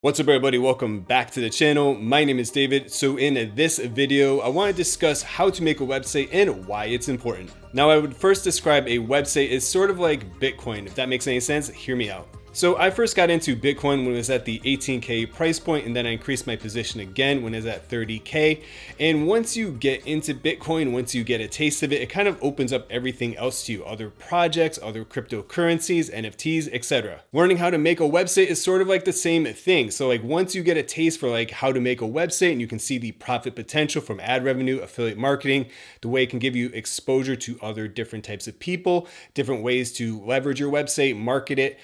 What's up everybody, welcome back to the channel. My name is David. So in this video, I want to discuss how to make a website and why it's important. Now I would first describe a website as sort of like Bitcoin. If that makes any sense, hear me out. So I first got into Bitcoin when it was at the 18K price point, and then I increased my position again when it was at 30K. And once you get into Bitcoin, once you get a taste of it, it kind of opens up everything else to you, other projects, other cryptocurrencies, NFTs, etc. Learning how to make a website is sort of like the same thing. So like once you get a taste for like how to make a website and you can see the profit potential from ad revenue, affiliate marketing, the way it can give you exposure to other different types of people, different ways to leverage your website, market it,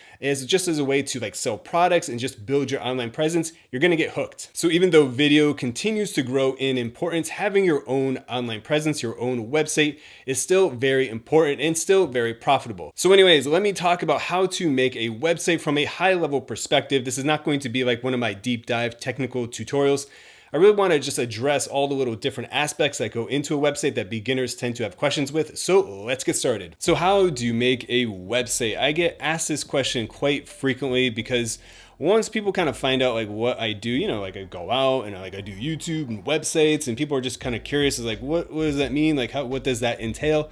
just as a way to like sell products and just build your online presence, you're gonna get hooked. So even though video continues to grow in importance, having your own online presence, your own website is still very important and still very profitable. So anyways, let me talk about how to make a website from a high level perspective. This is not going to be like one of my deep dive technical tutorials. I really want to just address all the little different aspects that go into a website that beginners tend to have questions with. So let's get started. So how do you make a website? I get asked this question quite frequently because once people kind of find out like what I do, like I go out and I do YouTube and websites, and people are just kind of curious, is like, what does that mean? Like what does that entail?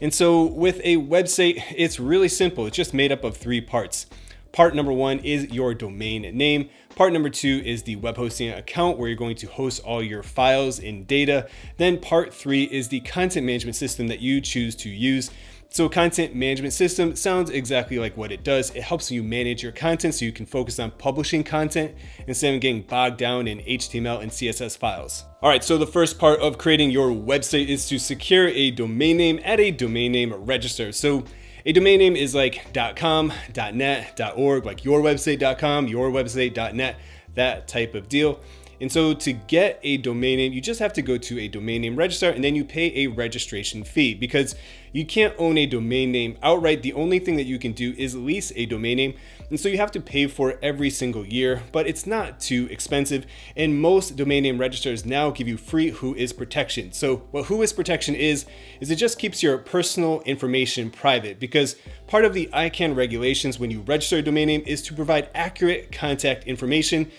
And so with a website, it's really simple. It's just made up of three parts. Part number one is your domain name. Part number two is the web hosting account where you're going to host all your files and data. Then part three is the content management system that you choose to use. So content management system sounds exactly like what it does. It helps you manage your content so you can focus on publishing content instead of getting bogged down in HTML and CSS files. All right, so the first part of creating your website is to secure a domain name at a domain name register. So a domain name is like .com, .net, .org, like yourwebsite.com, yourwebsite.net, that type of deal. And so to get a domain name, you just have to go to a domain name registrar and then you pay a registration fee because you can't own a domain name outright. The only thing that you can do is lease a domain name. And so you have to pay for it every single year, but it's not too expensive. And most domain name registrars now give you free WHOIS protection. So what WHOIS protection is it just keeps your personal information private, because part of the ICANN regulations when you register a domain name is to provide accurate contact information.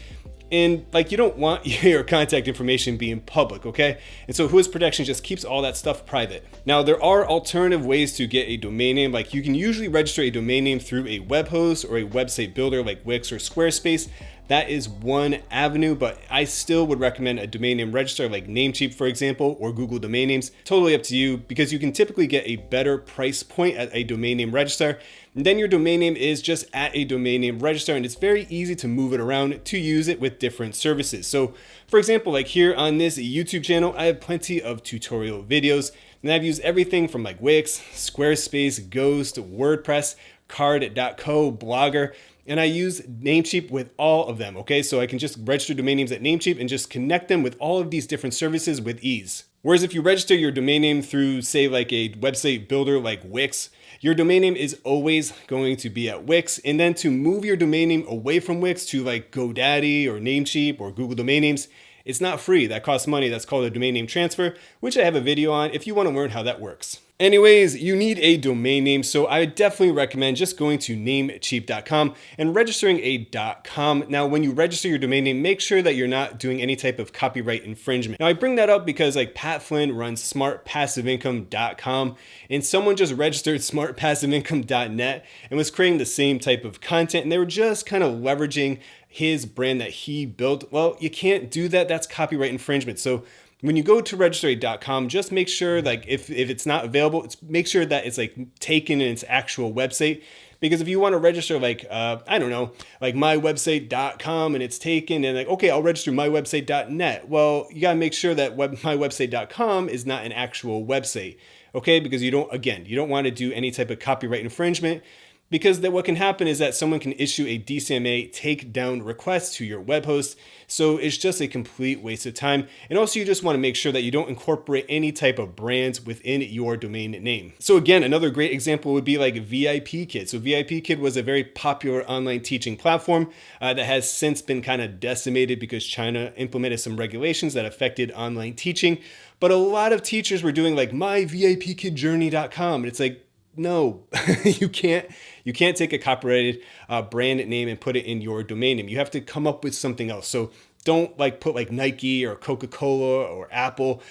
And like, you don't want your contact information being public, okay? And so WHOIS protection just keeps all that stuff private. Now, there are alternative ways to get a domain name. Like you can usually register a domain name through a web host or a website builder like Wix or Squarespace. That is one avenue, but I still would recommend a domain name registrar like Namecheap, for example, or Google Domain Names. Totally up to you, because you can typically get a better price point at a domain name registrar. And then your domain name is just at a domain name registrar, and it's very easy to move it around to use it with different services. So for example, like here on this YouTube channel, I have plenty of tutorial videos, and I've used everything from like Wix, Squarespace, Ghost, WordPress, Card.co, Blogger, and I use Namecheap with all of them, okay? So I can just register domain names at Namecheap and just connect them with all of these different services with ease. Whereas if you register your domain name through, say, like a website builder like Wix, your domain name is always going to be at Wix. And then to move your domain name away from Wix to like GoDaddy or Namecheap or Google Domain Names, it's not free. That costs money. That's called a domain name transfer, which I have a video on if you want to learn how that works. Anyways, you need a domain name, so I definitely recommend just going to namecheap.com and registering a .com. Now, when you register your domain name, make sure that you're not doing any type of copyright infringement. Now, I bring that up because like Pat Flynn runs smartpassiveincome.com, and someone just registered smartpassiveincome.net and was creating the same type of content, and they were just kind of leveraging his brand that he built. Well, you can't do that. That's copyright infringement. So when you go to register.com, just make sure, like if it's not available, make sure that it's like taken in its actual website. Because if you want to register like, I don't know, like mywebsite.com and it's taken, and like, okay, I'll register mywebsite.net. Well, you got to make sure that mywebsite.com is not an actual website, okay? Because you don't want to do any type of copyright infringement. Because what can happen is that someone can issue a DCMA takedown request to your web host. So it's just a complete waste of time. And also you just want to make sure that you don't incorporate any type of brands within your domain name. So again, another great example would be like VIPKid. So VIPKid was a very popular online teaching platform that has since been kind of decimated because China implemented some regulations that affected online teaching. But a lot of teachers were doing like myvipkidjourney.com. And it's like, No, you can't take a copyrighted brand name and put it in your domain name. You have to come up with something else. So don't like put like Nike or Coca-Cola or Apple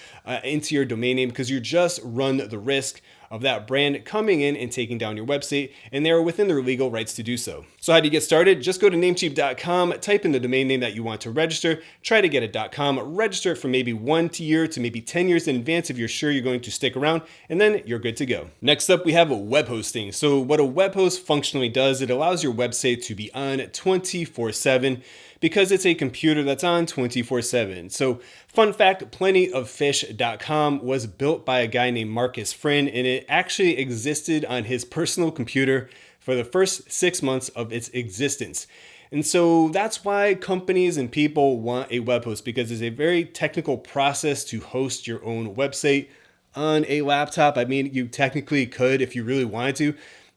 into your domain name, because you just run the risk of that brand coming in and taking down your website, and they're within their legal rights to do so. So how do you get started? Just go to namecheap.com, type in the domain name that you want to register, try to get a .com, register it for maybe 1 year to maybe 10 years in advance if you're sure you're going to stick around, and then you're good to go. Next up, we have web hosting. So what a web host functionally does, it allows your website to be on 24/7 because it's a computer that's on 24/7. So fun fact, plentyoffish.com was built by a guy named Marcus Friend, and it actually existed on his personal computer for the first 6 months of its existence. And so that's why companies and people want a web host, because it's a very technical process to host your own website on a laptop. I mean, you technically could if you really wanted to,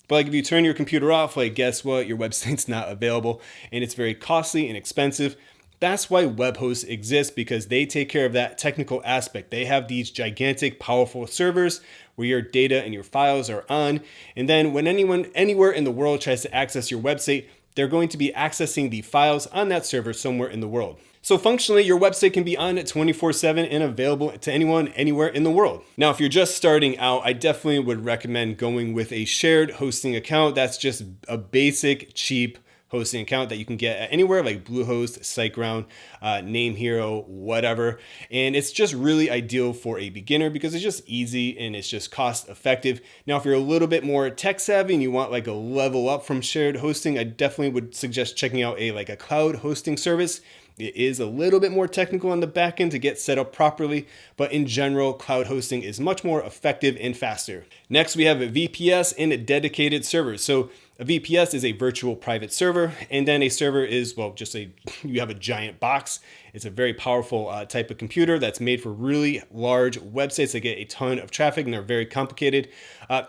but like if you turn your computer off, like guess what? Your website's not available, and it's very costly and expensive. That's why web hosts exist, because they take care of that technical aspect. They have these gigantic, powerful servers where your data and your files are on. And then when anyone anywhere in the world tries to access your website, they're going to be accessing the files on that server somewhere in the world. So functionally, your website can be on 24/7 and available to anyone, anywhere in the world. Now, if you're just starting out, I definitely would recommend going with a shared hosting account. That's just a basic, cheap hosting account that you can get at anywhere like Bluehost, SiteGround, NameHero, whatever. And it's just really ideal for a beginner because it's just easy and it's just cost effective. Now, if you're a little bit more tech savvy and you want like a level up from shared hosting, I definitely would suggest checking out a cloud hosting service. It is a little bit more technical on the back end to get set up properly, but in general, cloud hosting is much more effective and faster. Next, we have VPS and dedicated servers. So a VPS is a virtual private server, and then a server is, well, you have a giant box. It's a very powerful type of computer that's made for really large websites that get a ton of traffic and they're very complicated.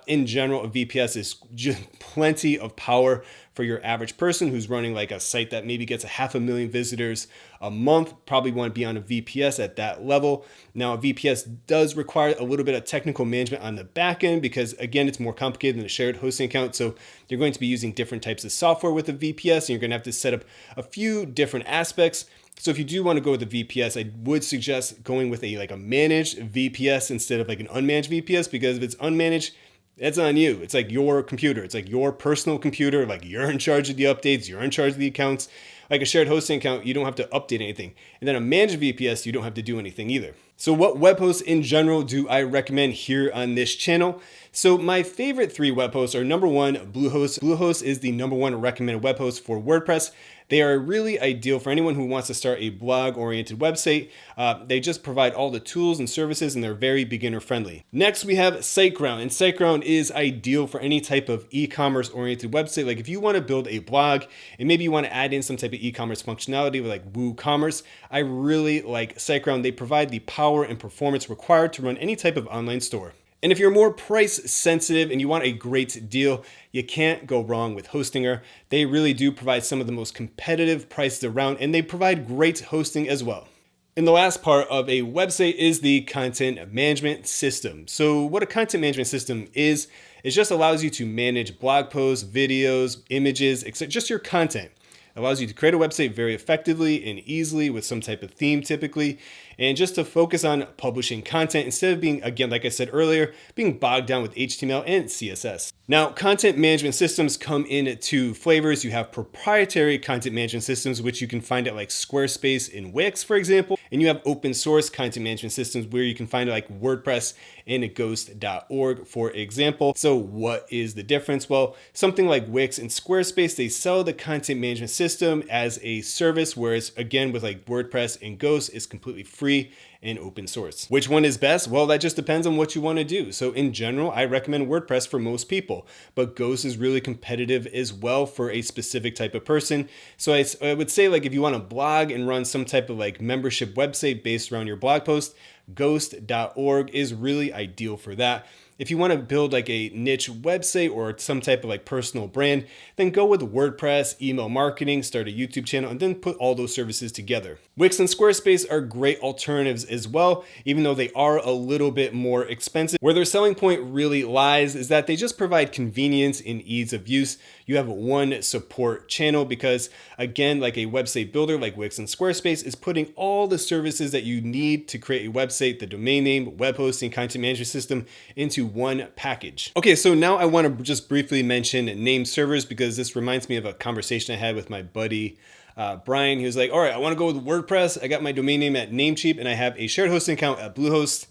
In general, a VPS is just plenty of power for your average person who's running like a site that maybe gets 500,000 visitors a month. Probably want to be on a VPS at that level. Now, a VPS does require a little bit of technical management on the back end because, again, it's more complicated than a shared hosting account. So you're going to be using different types of software with a VPS, and you're going to have to set up a few different aspects. So if you do want to go with a VPS, I would suggest going with a managed VPS instead of like an unmanaged VPS, because if it's unmanaged, it's on you. It's like your computer. It's like your personal computer. Like you're in charge of the updates. You're in charge of the accounts. Like a shared hosting account, you don't have to update anything. And then a managed VPS, you don't have to do anything either. So what web hosts in general do I recommend here on this channel? So my favorite 3 web hosts are number 1, Bluehost. Bluehost is the number 1 recommended web host for WordPress. They are really ideal for anyone who wants to start a blog-oriented website. They just provide all the tools and services, and they're very beginner-friendly. Next, we have SiteGround, and SiteGround is ideal for any type of e-commerce oriented website. Like if you want to build a blog and maybe you want to add in some type of e-commerce functionality with like WooCommerce, I really like SiteGround. They provide the power and performance required to run any type of online store. And if you're more price sensitive and you want a great deal, you can't go wrong with Hostinger. They really do provide some of the most competitive prices around, and they provide great hosting as well. And the last part of a website is the content management system. So what a content management system is, it just allows you to manage blog posts, videos, images, etc., just your content. It allows you to create a website very effectively and easily with some type of theme typically, and just to focus on publishing content instead of being, again, like I said earlier, being bogged down with HTML and CSS. Now, content management systems come in 2 flavors. You have proprietary content management systems, which you can find at like Squarespace and Wix, for example. And you have open source content management systems where you can find it like WordPress and ghost.org, for example. So what is the difference? Well, something like Wix and Squarespace, they sell the content management system as a service, whereas again, with like WordPress and Ghost, it's completely free and open source. Which one is best? Well, that just depends on what you want to do. So in general, I recommend WordPress for most people, but Ghost is really competitive as well for a specific type of person. So I would say like if you want to blog and run some type of like membership website based around your blog post, ghost.org is really ideal for that. if you want to build like a niche website or some type of like personal brand, then go with WordPress, email marketing, start a YouTube channel, and then put all those services together. Wix and Squarespace are great alternatives as well, even though they are a little bit more expensive. Where their selling point really lies is that they just provide convenience and ease of use. You have one support channel because, again, like a website builder like Wix and Squarespace is putting all the services that you need to create a website, the domain name, web hosting, content management system, into one package. Okay, so now I want to just briefly mention Nameservers because this reminds me of a conversation I had with my buddy Brian. He was like, all right, I want to go with WordPress. I got my domain name at Namecheap and I have a shared hosting account at Bluehost.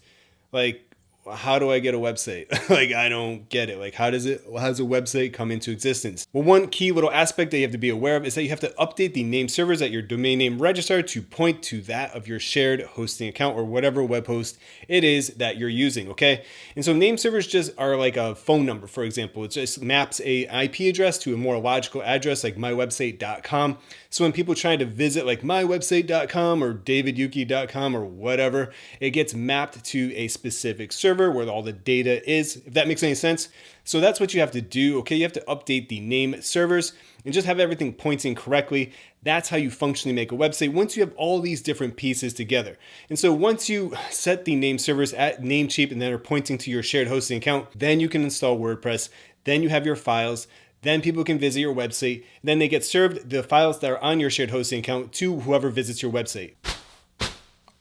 Like, how do I get a website? Like, I don't get it. Like, how does a website come into existence? Well, one key little aspect that you have to be aware of is that you have to update the name servers at your domain name registrar to point to that of your shared hosting account or whatever web host it is that you're using, okay? And so name servers just are like a phone number, for example. It just maps a IP address to a more logical address like mywebsite.com. So when people try to visit like mywebsite.com or davidyuke.com or whatever, it gets mapped to a specific server where all the data is, if that makes any sense. So that's what you have to do, okay? You have to update the name servers and just have everything pointing correctly. That's how you functionally make a website once you have all these different pieces together. And so once you set the name servers at Namecheap and then are pointing to your shared hosting account, then you can install WordPress, then you have your files, then people can visit your website, then they get served the files that are on your shared hosting account to whoever visits your website.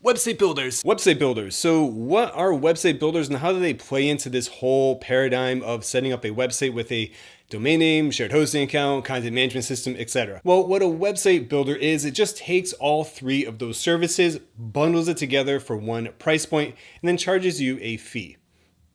Website builders. Website builders. So what are website builders and how do they play into this whole paradigm of setting up a website with a domain name, shared hosting account, content management system, etc.? Well, what a website builder is, it just takes all three of those services, bundles it together for one price point, and then charges you a fee.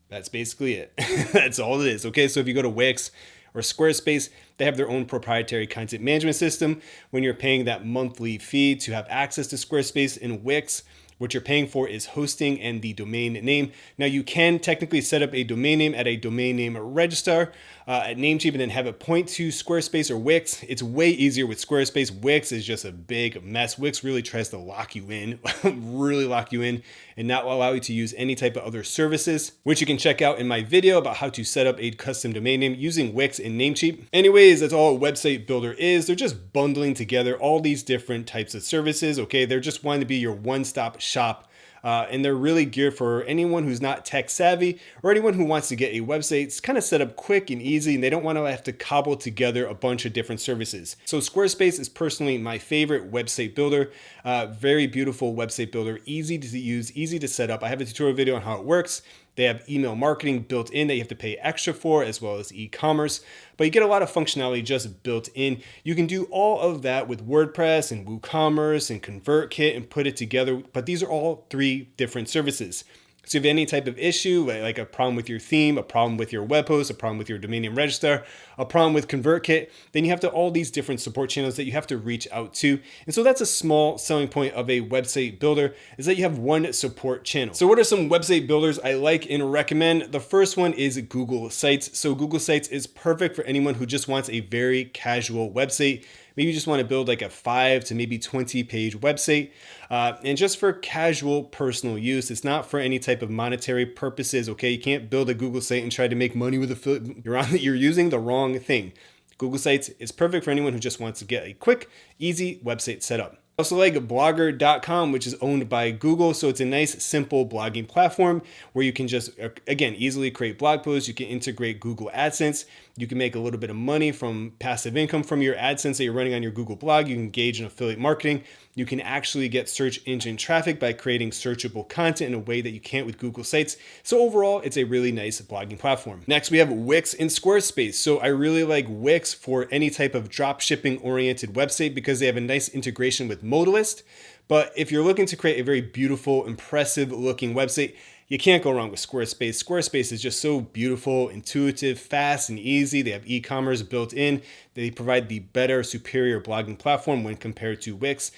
That's basically it. That's all it is. Okay, so if you go to Wix or Squarespace, they have their own proprietary content management system. When you're paying that monthly fee to have access to Squarespace and Wix, what you're paying for is hosting and the domain name. Now you can technically set up a domain name at a domain name registrar at Namecheap and then have it point to Squarespace or Wix. It's way easier with Squarespace. Wix is just a big mess. Wix really tries to lock you in, really lock you in and not allow you to use any type of other services, which you can check out in my video about how to set up a custom domain name using Wix and Namecheap. Anyways, that's all a website builder is. They're just bundling together all these different types of services, okay? They're just wanting to be your one-stop shop. And they're really geared for anyone who's not tech savvy or anyone who wants to get a website. It's kind of set up quick and easy, and they don't want to have to cobble together a bunch of different services. So Squarespace is personally my favorite website builder. Very beautiful website builder, easy to use, easy to set up. I have a tutorial video on how it works. They have email marketing built in that you have to pay extra for, as well as e-commerce, but you get a lot of functionality just built in. You can do all of that with WordPress and WooCommerce and ConvertKit and put it together, but these are all three different services. So if you have any type of issue, like a problem with your theme, a problem with your web host, a problem with your domain name registrar, a problem with ConvertKit, then you have all these different support channels that you have to reach out to. And so that's a small selling point of a website builder, is that you have one support channel. So what are some website builders I like and recommend? The first one is Google Sites. So Google Sites is perfect for anyone who just wants a very casual website. Maybe you just want to build like a 5 to maybe 20 page website and just for casual personal use. It's not for any type of monetary purposes, okay? You can't build a Google site and try to make money with affiliate. You're using the wrong thing. Google Sites is perfect for anyone who just wants to get a quick, easy website set up. Also like blogger.com, which is owned by Google. So it's a nice, simple blogging platform where you can just, again, easily create blog posts. You can integrate Google AdSense. You can make a little bit of money from passive income from your AdSense that you're running on your Google blog. You can engage in affiliate marketing. You can actually get search engine traffic by creating searchable content in a way that you can't with Google Sites. So overall, it's a really nice blogging platform. Next, we have Wix and Squarespace. So I really like Wix for any type of drop shipping oriented website because they have a nice integration with Modalist. But if you're looking to create a very beautiful, impressive looking website, you can't go wrong with Squarespace. Squarespace is just so beautiful, intuitive, fast, and easy. They have e-commerce built in. They provide the better, superior blogging platform when compared to Wix.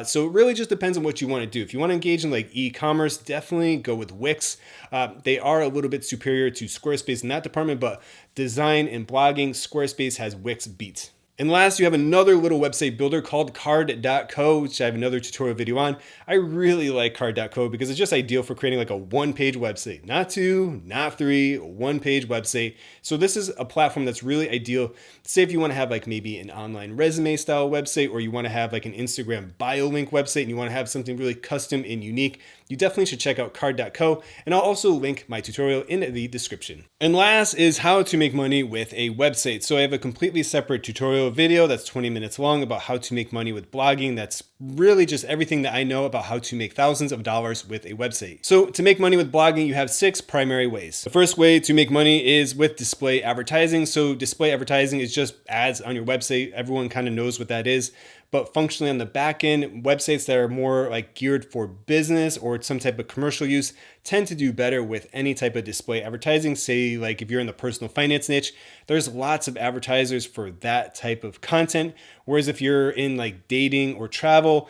So it really just depends on what you want to do. If you want to engage in like e-commerce, definitely go with Wix. They are a little bit superior to Squarespace in that department, but design and blogging, Squarespace has Wix beat. And last, you have another little website builder called card.co, which I have another tutorial video on. I really like card.co because it's just ideal for creating like a one-page website, not two, not three, one-page website. So this is a platform that's really ideal. Say if you want to have like maybe an online resume style website, or you want to have like an Instagram bio link website and you want to have something really custom and unique, you definitely should check out card.co, and I'll also link my tutorial in the description. And last is how to make money with a website. So I have a completely separate tutorial video that's 20 minutes long about how to make money with blogging. That's really just everything that I know about how to make thousands of dollars with a website. So to make money with blogging, you have 6 primary ways. The first way to make money is with display advertising. So display advertising is just ads on your website. Everyone kind of knows what that is. But functionally on the back end, websites that are more like geared for business or some type of commercial use tend to do better with any type of display advertising. Say like if you're in the personal finance niche, there's lots of advertisers for that type of content. Whereas if you're in like dating or travel,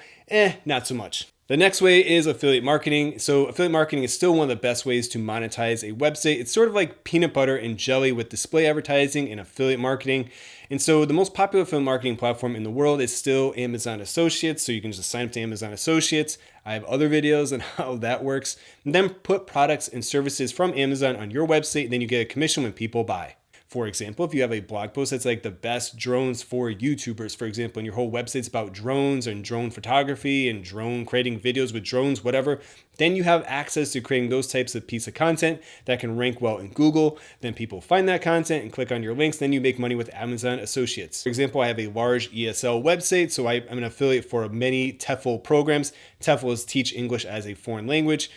not so much. The next way is affiliate marketing. So affiliate marketing is still one of the best ways to monetize a website. It's sort of like peanut butter and jelly with display advertising and affiliate marketing. And so the most popular affiliate marketing platform in the world is still Amazon Associates. So you can just sign up to Amazon Associates. I have other videos on how that works. And then put products and services from Amazon on your website, and then you get a commission when people buy. For example, if you have a blog post that's like the best drones for YouTubers, for example, and your whole website's about drones and drone photography and creating videos with drones, whatever, then you have access to creating those types of piece of content that can rank well in Google. Then people find that content and click on your links. Then you make money with Amazon Associates. For example, I have a large ESL website, so I'm an affiliate for many TEFL programs. TEFL is Teach English as a Foreign Language.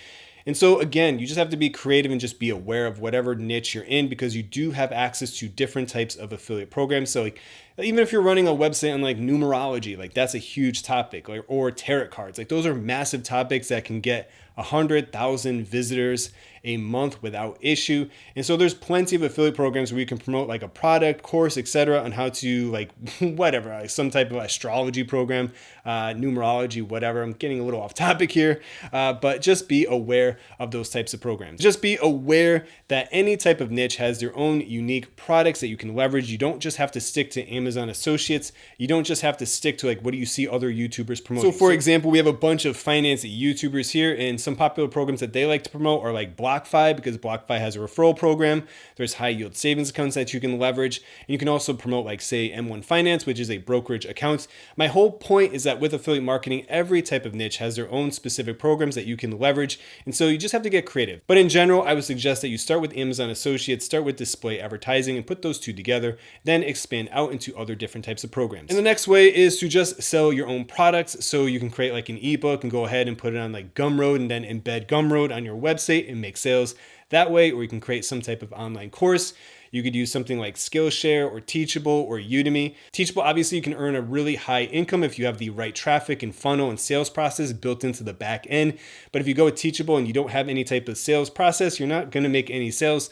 And so again, you just have to be creative and just be aware of whatever niche you're in, because you do have access to different types of affiliate programs. So like, even if you're running a website on like numerology, like that's a huge topic, or tarot cards, like those are massive topics that can get 100,000 visitors a month without issue. And so there's plenty of affiliate programs where you can promote like a product, course, etc., on how to like whatever, like some type of astrology program, numerology, whatever. I'm getting a little off topic here, but just be aware of those types of programs. Just be aware that any type of niche has their own unique products that you can leverage. You don't just have to stick to Amazon Associates. You don't just have to stick to like what do you see other YouTubers promoting. So for example, we have a bunch of finance YouTubers here, and some popular programs that they like to promote are like BlockFi, because BlockFi has a referral program. There's high yield savings accounts that you can leverage. And you can also promote like say M1 Finance, which is a brokerage account. My whole point is that with affiliate marketing, every type of niche has their own specific programs that you can leverage. And so you just have to get creative. But in general, I would suggest that you start with Amazon Associates, start with display advertising, and put those two together, then expand out into other different types of programs. And the next way is to just sell your own products. So you can create like an ebook and go ahead and put it on like Gumroad, and then embed Gumroad on your website and make sales that way. Or you can create some type of online course. You could use something like Skillshare or Teachable or Udemy. Teachable, obviously, you can earn a really high income if you have the right traffic and funnel and sales process built into the back end. But if you go with Teachable and you don't have any type of sales process, you're not going to make any sales.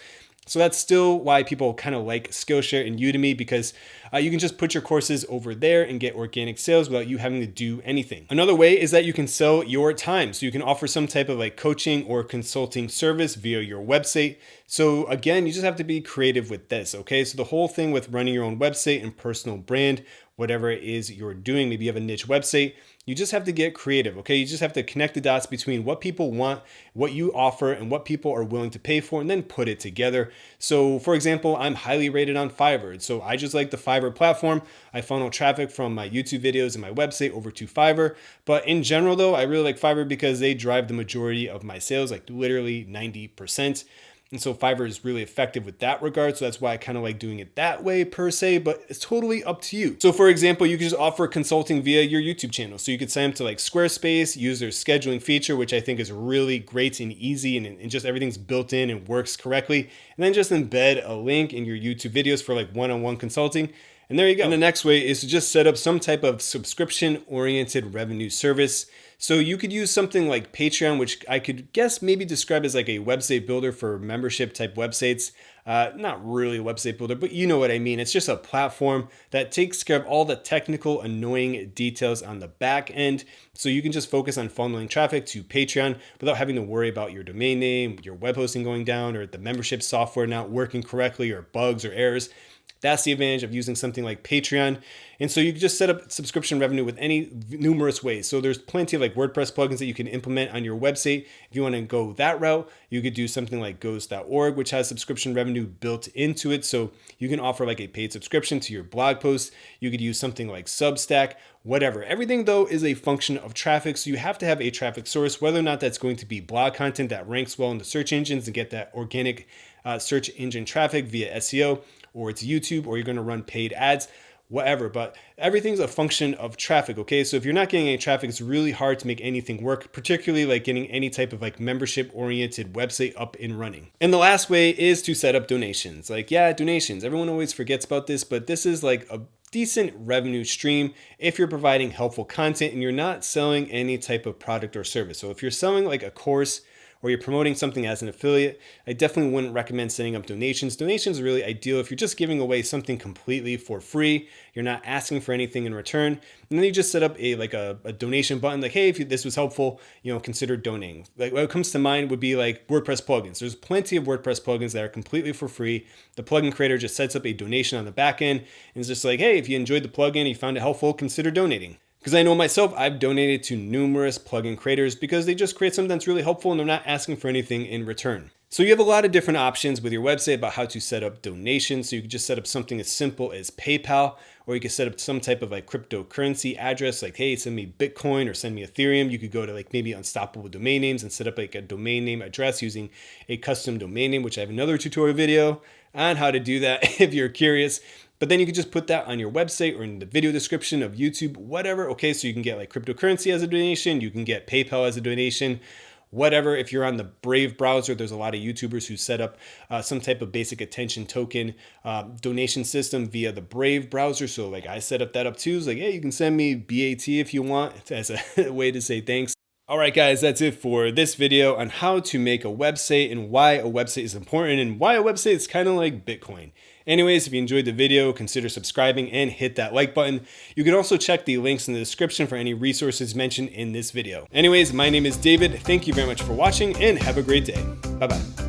So that's still why people kind of like Skillshare and Udemy, because you can just put your courses over there and get organic sales without you having to do anything. Another way is that you can sell your time. So you can offer some type of like coaching or consulting service via your website. So again, you just have to be creative with this, okay? So the whole thing with running your own website and personal brand, whatever it is you're doing, maybe you have a niche website, you just have to get creative, okay? You just have to connect the dots between what people want, what you offer, and what people are willing to pay for, and then put it together. So for example, I'm highly rated on Fiverr. So I just like the Fiverr platform. I funnel traffic from my YouTube videos and my website over to Fiverr. But in general though, I really like Fiverr because they drive the majority of my sales, like literally 90%. And so Fiverr is really effective with that regard. So that's why I kind of like doing it that way per se, but it's totally up to you. So for example, you can just offer consulting via your YouTube channel. So you could sign up to like Squarespace, use their scheduling feature, which I think is really great and easy, and just everything's built in and works correctly. And then just embed a link in your YouTube videos for like one-on-one consulting. And there you go. And the next way is to just set up some type of subscription-oriented revenue service. So you could use something like Patreon, which I could guess maybe describe as like a website builder for membership type websites. Not really a website builder, but you know what I mean. It's just a platform that takes care of all the technical, annoying details on the back end. So you can just focus on funneling traffic to Patreon without having to worry about your domain name, your web hosting going down, or the membership software not working correctly, or bugs or errors. That's the advantage of using something like Patreon. And so you can just set up subscription revenue with any numerous ways. So there's plenty of like WordPress plugins that you can implement on your website. If you want to go that route, you could do something like ghost.org, which has subscription revenue built into it. So you can offer like a paid subscription to your blog post. You could use something like Substack, whatever. Everything though is a function of traffic. So you have to have a traffic source, whether or not that's going to be blog content that ranks well in the search engines and get that organic search engine traffic via SEO, or it's YouTube, or you're going to run paid ads, whatever. But everything's a function of traffic. Okay. So if you're not getting any traffic, it's really hard to make anything work, particularly like getting any type of like membership oriented website up and running. And the last way is to set up donations. Like, yeah, donations. Everyone always forgets about this, but this is like a decent revenue stream if you're providing helpful content and you're not selling any type of product or service. So if you're selling like a course, or you're promoting something as an affiliate, I definitely wouldn't recommend setting up donations. Donations are really ideal if you're just giving away something completely for free. You're not asking for anything in return. And then you just set up a donation button, like, hey, if this was helpful, consider donating. Like what comes to mind would be like WordPress plugins. There's plenty of WordPress plugins that are completely for free. The plugin creator just sets up a donation on the back end and it's just like, hey, if you enjoyed the plugin, you found it helpful, consider donating. Because I know myself, I've donated to numerous plugin creators because they just create something that's really helpful and they're not asking for anything in return. So you have a lot of different options with your website about how to set up donations. So you can just set up something as simple as PayPal, or you can set up some type of like cryptocurrency address, like, hey, send me Bitcoin or send me Ethereum. You could go to like maybe Unstoppable Domain Names and set up like a domain name address using a custom domain name, which I have another tutorial video on how to do that if you're curious. But then you can just put that on your website or in the video description of YouTube, whatever. Okay, so you can get like cryptocurrency as a donation. You can get PayPal as a donation, whatever. If you're on the Brave browser, there's a lot of YouTubers who set up some type of basic attention token donation system via the Brave browser. So like I set up that up too. It's like, hey, you can send me BAT if you want as a way to say thanks. All right, guys, that's it for this video on how to make a website and why a website is important and why a website is kind of like Bitcoin. Anyways, if you enjoyed the video, consider subscribing and hit that like button. You can also check the links in the description for any resources mentioned in this video. Anyways, my name is David. Thank you very much for watching and have a great day. Bye-bye.